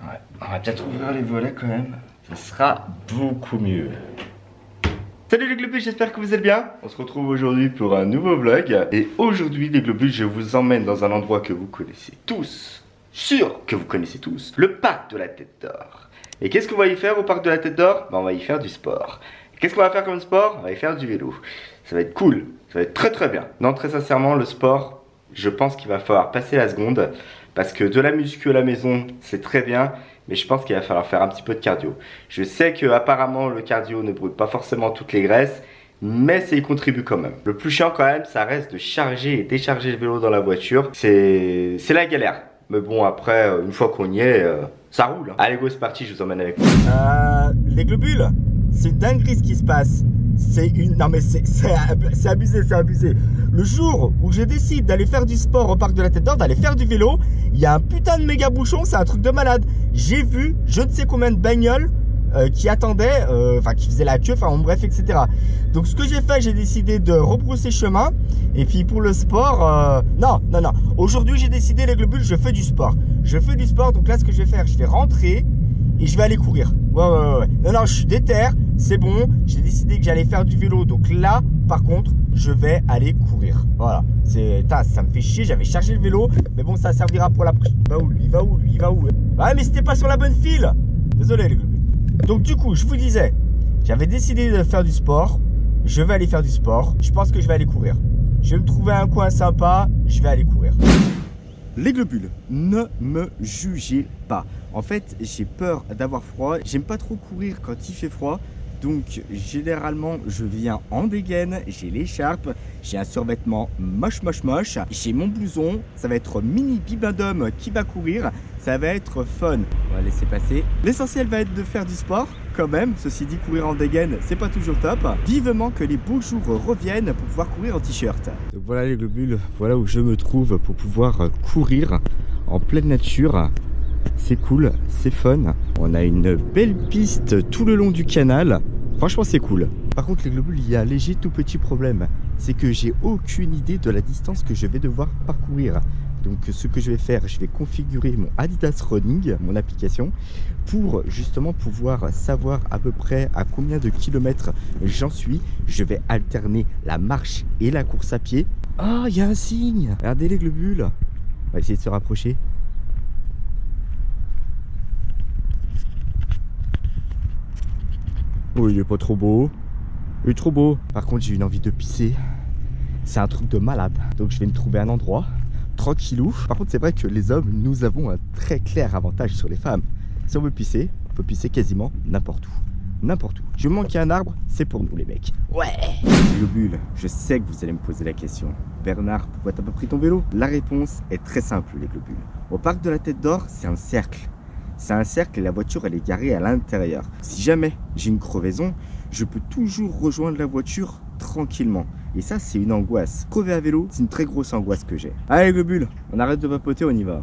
Ouais, on va peut-être ouvrir les volets quand même. Ce sera beaucoup mieux. Salut les globules, j'espère que vous allez bien. On se retrouve aujourd'hui pour un nouveau vlog. Et aujourd'hui les globules, je vous emmène dans un endroit que vous connaissez tous. Sûr que vous connaissez tous. Le parc de la Tête d'Or. Et qu'est-ce qu'on va y faire au parc de la Tête d'Or? On va y faire du sport. Qu'est-ce qu'on va faire comme sport? On va y faire du vélo. Ça va être cool. Ça va être très très bien. Non, très sincèrement, le sport, je pense qu'il va falloir passer la seconde. Parce que de la muscu à la maison, c'est très bien. Mais je pense qu'il va falloir faire un petit peu de cardio. Je sais que apparemment le cardio ne brûle pas forcément toutes les graisses, mais ça y contribue quand même. Le plus chiant quand même, ça reste de charger et décharger le vélo dans la voiture. C'est la galère. Mais bon, après, une fois qu'on y est, ça roule. Hein. Allez go, c'est parti, je vous emmène avec moi. Les globules, c'est une dinguerie ce qui se passe. Non mais c'est abusé, c'est abusé. Le jour où je décide d'aller faire du sport au parc de la Tête d'Or, d'aller faire du vélo, il y a un putain de méga bouchon, c'est un truc de malade. J'ai vu je ne sais combien de bagnoles qui attendaient, enfin qui faisaient la queue, enfin bref, etc. Donc ce que j'ai fait, j'ai décidé de rebrousser chemin. Et puis pour le sport, non. Aujourd'hui j'ai décidé les globules, je fais du sport. Je fais du sport, donc là ce que je vais faire, je vais rentrer et je vais aller courir. Ouais. Non, je suis déter, c'est bon. J'ai décidé que j'allais faire du vélo. Donc là, par contre, je vais aller courir. Voilà. Ça me fait chier, j'avais chargé le vélo. Mais bon, ça servira pour la prochaine. Il va où Ouais, mais c'était pas sur la bonne file. Désolé les gars. Donc du coup, je vous disais, j'avais décidé de faire du sport. Je vais aller faire du sport. Je pense que je vais aller courir. Je vais me trouver un coin sympa. Je vais aller courir. Les globules, ne me jugez pas. En fait, j'ai peur d'avoir froid. J'aime pas trop courir quand il fait froid. Donc, généralement, je viens en dégaine. J'ai l'écharpe. J'ai un survêtement moche. J'ai mon blouson. Ça va être mini bibendum qui va courir. Ça va être fun. On va laisser passer. L'essentiel va être de faire du sport. Quand même, ceci dit, courir en dégaine, c'est pas toujours top. Vivement que les beaux jours reviennent pour pouvoir courir en t-shirt. Donc voilà les globules, voilà où je me trouve pour pouvoir courir en pleine nature. C'est cool, c'est fun. On a une belle piste tout le long du canal. Franchement, c'est cool. Par contre, les globules, il y a un léger tout petit problème. C'est que j'ai aucune idée de la distance que je vais devoir parcourir. Donc ce que je vais faire, je vais configurer mon Adidas Running, mon application, pour justement pouvoir savoir à peu près à combien de kilomètres j'en suis. Je vais alterner la marche et la course à pied. Ah, il y a un signe. Regardez les globules. On va essayer de se rapprocher. Oh, il est pas trop beau. Il est trop beau. Par contre, j'ai une envie de pisser. C'est un truc de malade. Donc je vais me trouver un endroit tranquillou. Par contre, c'est vrai que les hommes, nous avons un très clair avantage sur les femmes. Si on veut pisser, on peut pisser quasiment n'importe où. N'importe où. Du moment qu'il y a un arbre, c'est pour nous les mecs. Ouais. Globule, je sais que vous allez me poser la question. Bernard, pourquoi t'as pas pris ton vélo? La réponse est très simple les globules. Au parc de la Tête d'Or, c'est un cercle. C'est un cercle et la voiture elle est garée à l'intérieur. Si jamais j'ai une crevaison, je peux toujours rejoindre la voiture tranquillement. Et ça, c'est une angoisse. Crever à vélo, c'est une très grosse angoisse que j'ai. Allez, globules, on arrête de papoter, on y va.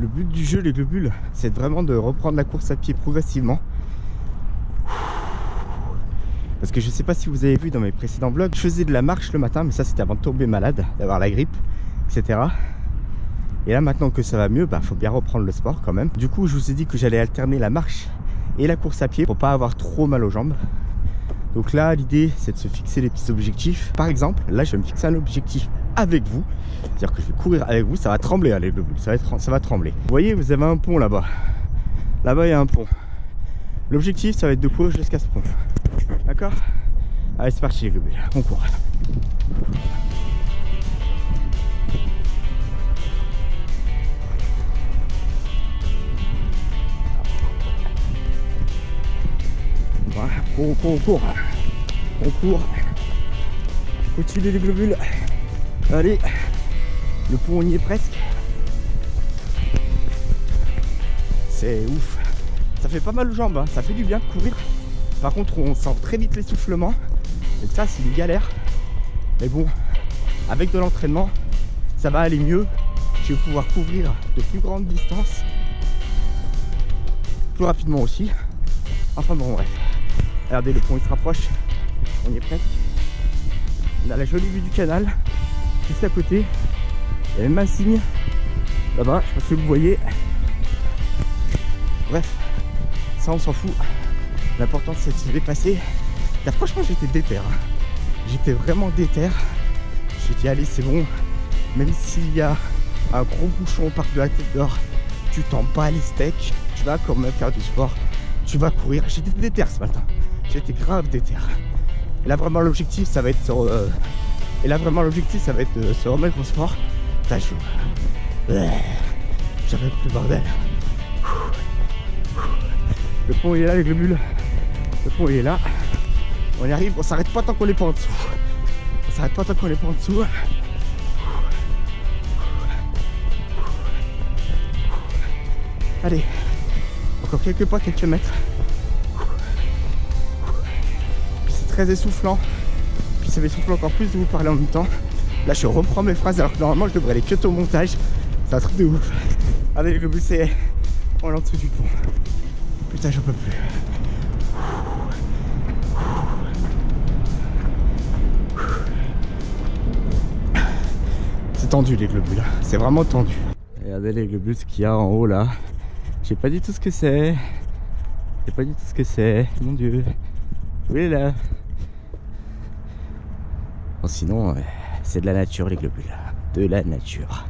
Le but du jeu, les globules, c'est vraiment de reprendre la course à pied progressivement. Parce que je sais pas si vous avez vu dans mes précédents vlogs, je faisais de la marche le matin, mais ça, c'était avant de tomber malade, d'avoir la grippe, etc. Et là, maintenant que ça va mieux, faut bien reprendre le sport quand même. Du coup, je vous ai dit que j'allais alterner la marche et la course à pied pour pas avoir trop mal aux jambes. Donc là, l'idée, c'est de se fixer des petits objectifs. Par exemple, là, je vais me fixer un objectif avec vous. C'est-à-dire que je vais courir avec vous. Ça va trembler, allez, globules. Ça va trembler. Vous voyez, vous avez un pont là-bas. Là-bas, il y a un pont. L'objectif, ça va être de courir jusqu'à ce pont. D'accord? Allez, c'est parti, les globules. On court. On court. Continue les globules. Allez, le pont on y est presque. C'est ouf. Ça fait pas mal aux jambes, hein. Ça fait du bien de courir. Par contre, on sent très vite l'essoufflement. Et ça, c'est une galère. Mais bon, avec de l'entraînement, ça va aller mieux. Je vais pouvoir couvrir de plus grandes distances. Plus rapidement aussi. Enfin bon, bref. Regardez, le pont il se rapproche. On y est presque. On a la jolie vue du canal. Juste à côté. Il y a même un signe. là-bas, je sais pas si vous voyez. Bref, ça on s'en fout. L'important c'est de se dépasser. Car franchement j'étais déter. J'étais vraiment déter. J'ai dit allez c'est bon. Même s'il y a un gros bouchon au parc de la Tête d'Or, tu t'en bats les steaks. Tu vas quand même faire du sport. Tu vas courir. J'étais déter ce matin. J'étais grave déter. Et là vraiment l'objectif ça va être sur, de se remettre au sport. Ça joue. J'avais plus bordel. Le pont il est là avec le bulle. Le pont il est là. On y arrive, on s'arrête pas tant qu'on est pas en dessous. On s'arrête pas tant qu'on est pas en dessous. Allez, encore quelques pas, quelques mètres. Puis c'est très essoufflant. Puis ça m'essouffle encore plus de vous parler en même temps. Là je reprends mes phrases alors que normalement je devrais les cut au montage. C'est un truc de ouf. Allez le but c'est... On est en dessous du pont. Putain j'en peux plus. C'est tendu les globules. C'est vraiment tendu. Regardez les globules ce qu'il y a en haut là. Je sais pas du tout ce que c'est. Je sais pas du tout ce que c'est. Mon dieu. Oui là. Bon, sinon c'est de la nature les globules. De la nature.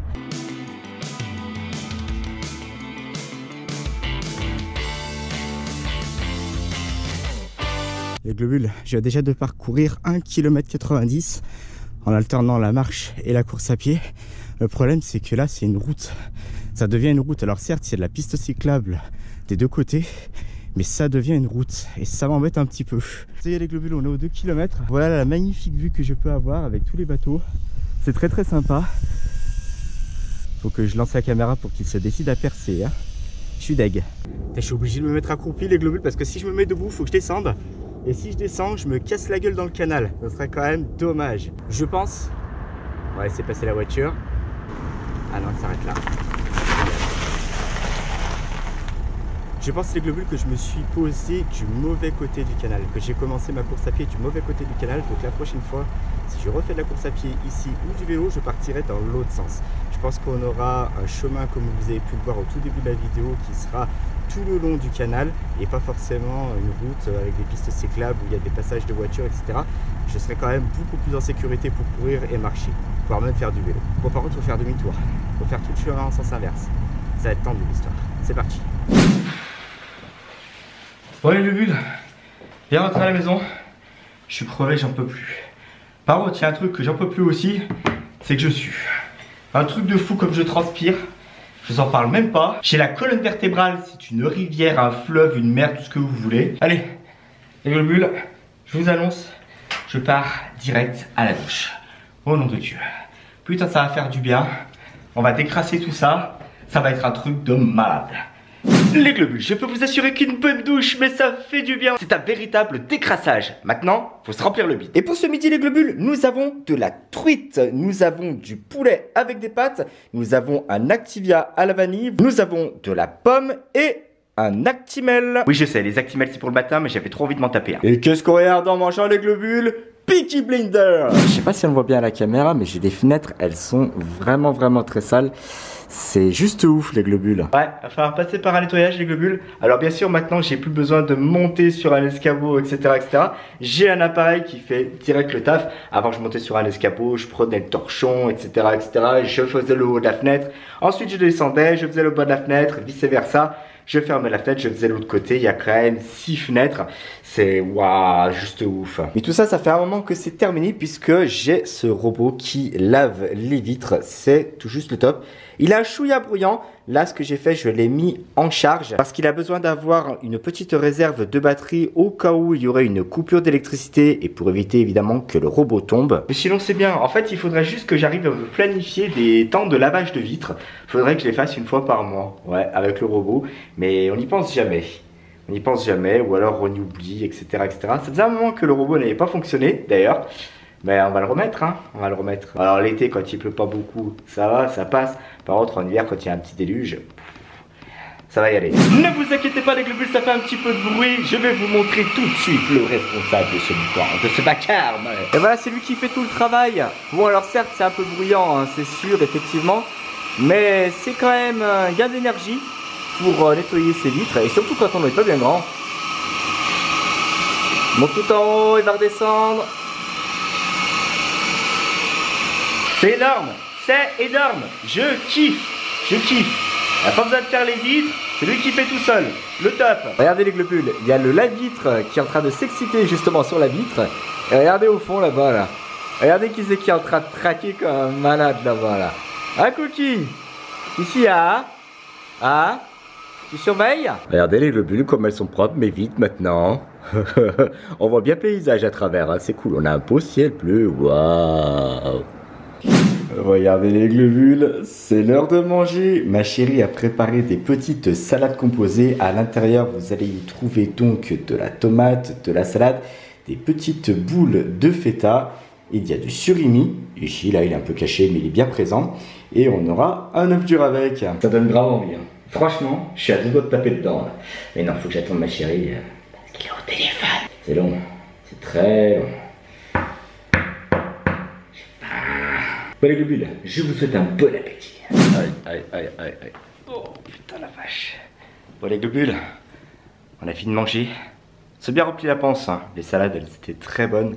Les globules, je viens déjà de parcourir 1,90 km en alternant la marche et la course à pied. Le problème c'est que là c'est une route, ça devient une route. Alors certes il y a de la piste cyclable des deux côtés, mais ça devient une route et ça m'embête un petit peu. Ça y est les globules, on est aux 2 km. Voilà la magnifique vue que je peux avoir avec tous les bateaux. C'est très très sympa. Faut que je lance la caméra pour qu'il se décide à percer. Hein. Je suis deg. Je suis obligé de me mettre accroupi les globules parce que si je me mets debout, faut que je descende. Et si je descends, je me casse la gueule dans le canal. Ce serait quand même dommage. Je pense... On va laisser passer la voiture. Ah non, elle s'arrête là. Je pense les globules que je me suis posé du mauvais côté du canal. Que j'ai commencé ma course à pied du mauvais côté du canal. Donc la prochaine fois, si je refais de la course à pied ici ou du vélo, je partirai dans l'autre sens. Je pense qu'on aura un chemin comme vous avez pu le voir au tout début de la vidéo qui sera tout le long du canal et pas forcément une route avec des pistes cyclables où il y a des passages de voitures, etc. Je serai quand même beaucoup plus en sécurité pour courir et marcher, voire même faire du vélo. Bon, par contre, il faut faire demi-tour. Il faut faire tout le chemin en sens inverse. Ça va être tendu l'histoire. C'est parti. Bon allez le but, viens rentrer à la maison. Je suis crevé, j'en peux plus. Par contre, il y a un truc que j'en peux plus aussi, c'est que je sue. Un truc de fou comme je transpire. Je vous en parle même pas. J'ai la colonne vertébrale, c'est une rivière, un fleuve, une mer, tout ce que vous voulez. Allez, les globules, je vous annonce, je pars direct à la douche. Au nom de Dieu. Putain, ça va faire du bien. On va décrasser tout ça. Ça va être un truc de malade. Les globules, je peux vous assurer qu'une bonne douche, mais ça fait du bien. C'est un véritable décrassage. Maintenant, faut se remplir le bide. Et pour ce midi, les globules, nous avons de la truite, nous avons du poulet avec des pâtes, nous avons un Activia à la vanille, nous avons de la pomme et un Actimel. Oui, je sais, les Actimel c'est pour le matin, mais j'avais trop envie de m'en taper. Et qu'est-ce qu'on regarde en mangeant les globules? Peaky Blinders. Je sais pas si on le voit bien à la caméra, mais j'ai des fenêtres, elles sont vraiment très sales. C'est juste ouf les globules. Ouais, il va falloir passer par un nettoyage les globules. Alors bien sûr maintenant j'ai plus besoin de monter sur un escabeau etc. J'ai un appareil qui fait direct le taf. Avant je montais sur un escabeau, je prenais le torchon etc. Je faisais le haut de la fenêtre. Ensuite je descendais, je faisais le bas de la fenêtre, vice versa. Je fermais la fenêtre, je faisais l'autre côté, il y a quand même 6 fenêtres. C'est waouh, juste ouf. Mais tout ça, ça fait un moment que c'est terminé puisque j'ai ce robot qui lave les vitres. C'est tout juste le top. Il a un chouïa bruyant. Là, ce que j'ai fait, je l'ai mis en charge parce qu'il a besoin d'avoir une petite réserve de batterie au cas où il y aurait une coupure d'électricité et pour éviter évidemment que le robot tombe. Mais sinon, c'est bien. En fait, il faudrait juste que j'arrive à me planifier des temps de lavage de vitres. Il faudrait que je les fasse une fois par mois. Ouais, avec le robot. Mais on n'y pense jamais. On n'y pense jamais ou alors on y oublie, etc. Ça faisait un moment que le robot n'avait pas fonctionné d'ailleurs. Mais on va le remettre, hein, on va le remettre. Alors l'été, quand il pleut pas beaucoup, ça va, ça passe. Par contre, en hiver, quand il y a un petit déluge, ça va y aller. Ne vous inquiétez pas les globules, ça fait un petit peu de bruit. Je vais vous montrer tout de suite le responsable de ce boucan, de ce vacarme. Et voilà, c'est lui qui fait tout le travail. Bon, alors certes, c'est un peu bruyant, hein, c'est sûr, effectivement. mais c'est quand même un gain d'énergie pour nettoyer ses vitres, et surtout quand on n'est pas bien grand. Monte tout en haut, il va redescendre. C'est énorme, c'est énorme. Je kiffe, je kiffe. Il n'y a pas besoin de faire les vitres, c'est lui qui fait tout seul. Le top. Regardez les globules, il y a le lave-vitre qui est en train de s'exciter justement sur la vitre. Et regardez au fond là-bas là. Regardez qui c'est qui est en train de traquer comme un malade là-bas là. Ah Cookie, ici ah, tu surveilles? Regardez les globules comme elles sont propres mais vides maintenant. On voit bien le paysage à travers, hein. C'est cool, on a un beau ciel bleu, waouh. Regardez les globules, c'est l'heure de manger. Ma chérie a préparé des petites salades composées. À l'intérieur, vous allez y trouver donc de la tomate, de la salade, des petites boules de feta. Il y a du surimi. Ici, là, il est un peu caché, mais il est bien présent. Et on aura un œuf dur avec. Ça donne grave envie. Hein. Franchement, je suis à deux doigts de taper dedans. Là. Mais non, faut que j'attende ma chérie. Parce qu'il est au téléphone. C'est long. C'est très long. Bon les globules, je vous souhaite un bon appétit. Aïe. Oh putain la vache. Bon les globules, on a fini de manger. C'est bien rempli la panse, hein. Les salades elles étaient très bonnes.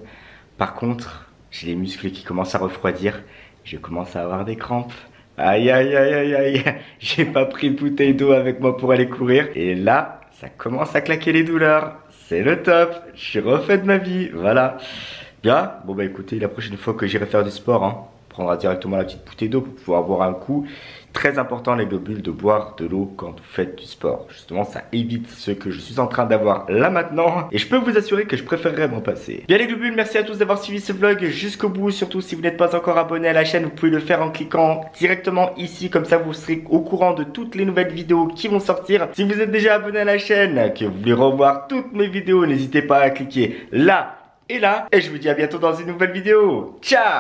Par contre, j'ai les muscles qui commencent à refroidir. Je commence à avoir des crampes. Aïe. J'ai pas pris de bouteille d'eau avec moi pour aller courir. Et là, ça commence à claquer les douleurs. C'est le top. Je suis refait de ma vie. Voilà. Bien. Bon bah écoutez, la prochaine fois que j'irai faire du sport, hein, prendra directement la petite bouteille d'eau pour pouvoir boire un coup. Très important les globules de boire de l'eau quand vous faites du sport. Justement ça évite ce que je suis en train d'avoir là maintenant. Et je peux vous assurer que je préférerais m'en passer. Bien les globules, merci à tous d'avoir suivi ce vlog jusqu'au bout. Surtout si vous n'êtes pas encore abonné à la chaîne, vous pouvez le faire en cliquant directement ici. Comme ça vous serez au courant de toutes les nouvelles vidéos qui vont sortir. Si vous êtes déjà abonné à la chaîne, que vous voulez revoir toutes mes vidéos, n'hésitez pas à cliquer là et là. Et je vous dis à bientôt dans une nouvelle vidéo. Ciao!